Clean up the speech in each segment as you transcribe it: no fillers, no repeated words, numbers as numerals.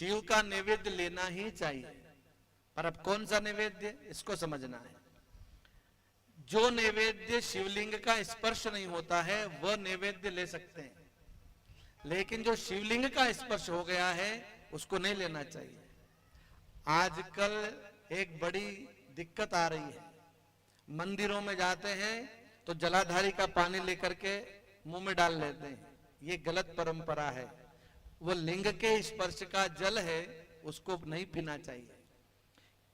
शिव का नैवेद्य लेना ही चाहिए। पर अब कौन सा नैवेद्य, इसको समझना है। जो नैवेद्य शिवलिंग का स्पर्श नहीं होता है वह नैवेद्य ले सकते हैं, लेकिन जो शिवलिंग का स्पर्श हो गया है उसको नहीं लेना चाहिए। आजकल एक बड़ी दिक्कत आ रही है, मंदिरों में जाते हैं तो जलाधारी का पानी लेकर के मुंह में डाल लेते हैं। ये गलत परंपरा है। वो लिंग के स्पर्श का जल है, उसको नहीं पीना चाहिए।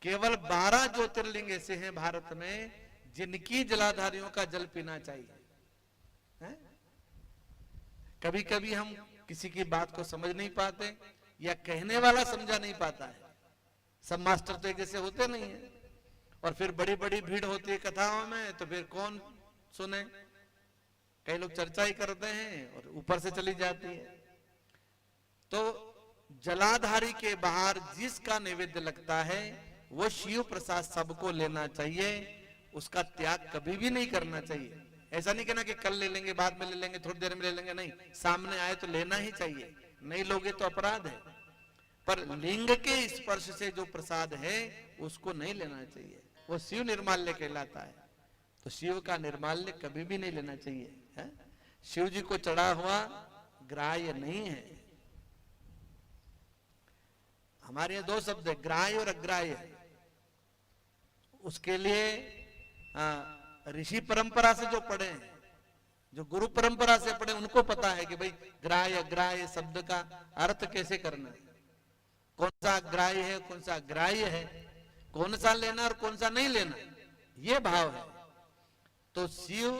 केवल 12 ज्योतिर्लिंग ऐसे हैं भारत में जिनकी जलाधारियों का जल पीना चाहिए है? कभी कभी हम किसी की बात को समझ नहीं पाते या कहने वाला समझा नहीं पाता है। सब मास्टर तो एक जैसे होते नहीं है, और फिर बड़ी बड़ी भीड़ होती है कथाओं में तो फिर कौन सुने। कई लोग चर्चा ही करते हैं और ऊपर से चली जाती है। तो जलाधारी के बाहर जिसका नैवेद्य लगता है वो शिव प्रसाद सबको लेना चाहिए, उसका त्याग कभी भी नहीं करना चाहिए। ऐसा नहीं कहना कि कल ले लेंगे, बाद में ले लेंगे, थोड़ी देर में ले लेंगे, नहीं, सामने आए तो लेना ही चाहिए। नहीं लोगे तो अपराध है। पर लिंग के स्पर्श से जो प्रसाद है उसको नहीं लेना चाहिए, वो शिव निर्माल्य कहलाता है। तो शिव का निर्माल्य कभी भी नहीं लेना चाहिए है? शिव जी को चढ़ा हुआ ग्राह्य नहीं है। हमारे यहाँ 2 शब्द है, ग्राह्य और अग्राह्य। उसके लिए ऋषि परंपरा से जो पढ़े हैं, जो गुरु परंपरा से पढ़े, उनको पता है कि भाई ग्राह्य अग्राह्य शब्द का अर्थ कैसे करना है, कौन सा ग्राह्य है कौन सा अग्राह्य है, कौन सा लेना और कौन सा नहीं लेना, ये भाव है। तो शिव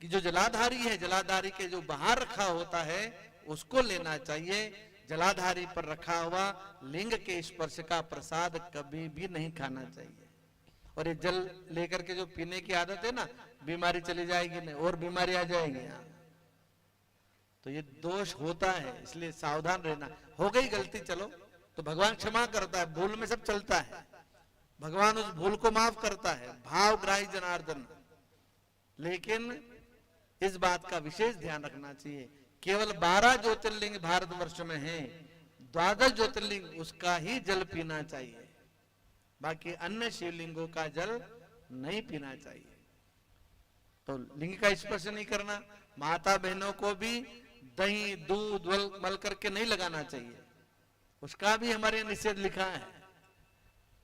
की जो जलाधारी है, जलाधारी के जो बाहर रखा होता है उसको लेना चाहिए। जलाधारी पर रखा हुआ लिंग के स्पर्श का प्रसाद कभी भी नहीं खाना चाहिए। और ये जल लेकर के जो पीने की आदत है ना, बीमारी चली जाएगी नहीं और बीमारी आ जाएगी। यहाँ तो ये दोष होता है, इसलिए सावधान रहना। हो गई गलती, चलो तो भगवान क्षमा करता है, भूल में सब चलता है, भगवान उस भूल को माफ करता है, भाव ग्राही जनार्दन। लेकिन इस बात का विशेष ध्यान रखना चाहिए, केवल 12 ज्योतिर्लिंग भारतवर्ष में हैं, 12 ज्योतिर्लिंग उसका ही जल पीना चाहिए, बाकी अन्य शिवलिंगों का जल नहीं पीना चाहिए। तो लिंग का स्पर्श नहीं करना। माता बहनों को भी दही दूध मल करके नहीं लगाना चाहिए, उसका भी हमारे निषेध लिखा है।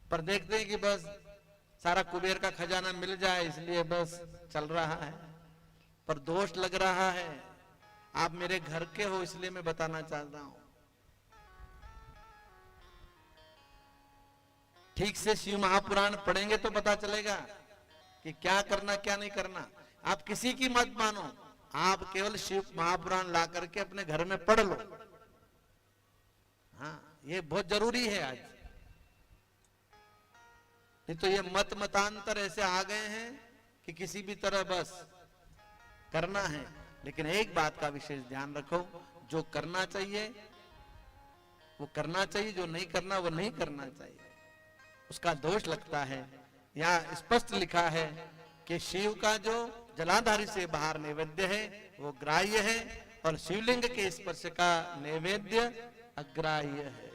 पर देखते हैं कि बस सारा कुबेर का खजाना मिल जाए इसलिए बस चल रहा है, पर दोष लग रहा है। आप मेरे घर के हो इसलिए मैं बताना चाहता हूं। ठीक से शिव महापुराण पढ़ेंगे तो पता चलेगा कि क्या करना क्या नहीं करना। आप किसी की मत मानो, आप केवल शिव महापुराण ला करके अपने घर में पढ़ लो। हाँ, ये बहुत जरूरी है आज। नहीं तो ये मतांतर ऐसे आ गए हैं कि किसी भी तरह बस करना है। लेकिन एक बात का विशेष ध्यान रखो, जो करना चाहिए वो करना चाहिए, जो नहीं करना वो नहीं करना चाहिए, उसका दोष लगता है। यहाँ स्पष्ट लिखा है कि शिव का जो जलाधारी से बाहर नैवेद्य है वो ग्राह्य है और शिवलिंग के स्पर्श का नैवेद्य अग्राह्य है।